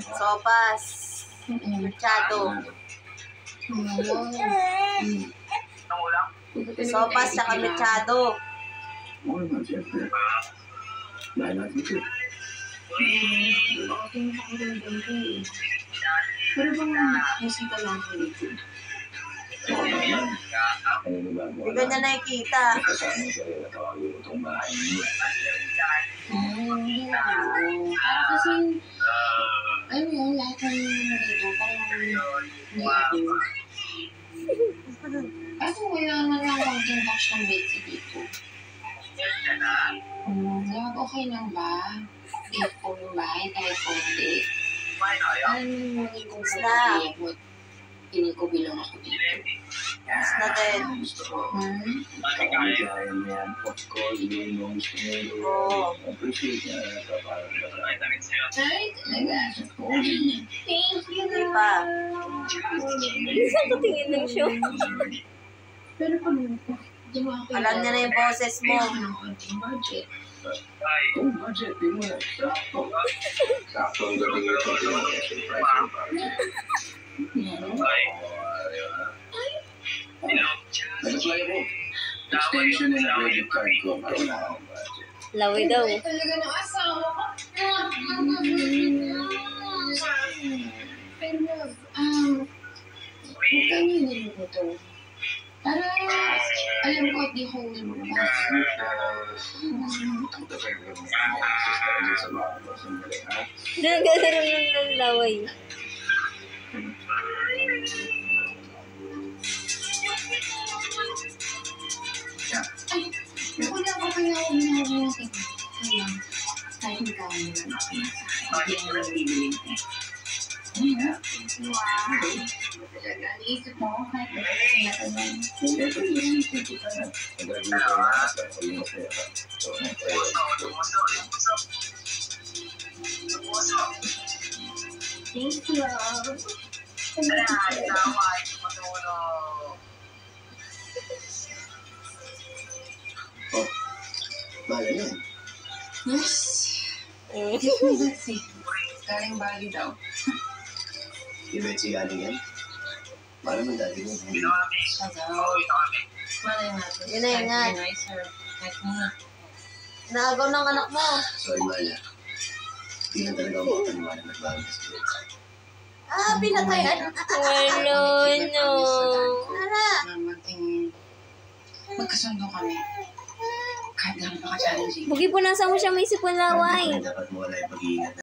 Sopas. Machado. Sopas tsaka machado. Oo naman, siyempre. Dahil natin ito. Pero bang musika lang dito? Oo naman. Hindi ko na nakikita. Kasama siya rin natawagin ko itong bahay niyo. Para kasi, alam mo yun, lahat ng mga dito, parang may ako. Ako wala naman lang konting touch ng Betsy dito. Lahat okay lang ba? Echo yung bahay kahit konti. Alam mo yung maging comfortable ako at pinig ko bilang ako dito. Mas na din. Gusto ko. Kakaligaya niya, pot ko, yun yung gusto niya. Appreciate niya. Parang Ay, talaga. Thank you. Hindi pa. Saan ko tingin ng show? Pero kung di mo ako Alam niya na yung boses mo. kaya ko ng konting budget. kung budget, di mo na. Sakto ang dating ito. Surprise. Nag-apply ko. Extension ng credit card ko. Para na ang budget. Lawi daw. Ay, talaga ng asawa ko. Pero, magkano yung nilito to? Para, alam ko at di ko lumabas. Naglalaro ng laway. Ay, wala ko kaya ako minabutin. Kaya, kahit magkano lang ako nasa. Hindi mo lang bibiling ko. Wow. Talaga, naisip mo ako kahit kaya naman. Thank you. Bala yan. Yes. Betsy. Galing Bali daw. Di Betsy galing yan? Para man dati mo. Siya daw. Malay natin. Yun na yun nga. Kahit muna. Naagaw ng anak mo. Sorry, Mala. Hindi na talaga ako makapaniwala na bago sa Betsy. Pinatayan. Wala, no. Tara. Magkasundo kami. Kahit lang napaka-challenging. Bugi po nasa mo siya may sipon laway. Dapat mo wala yung pag-iingat.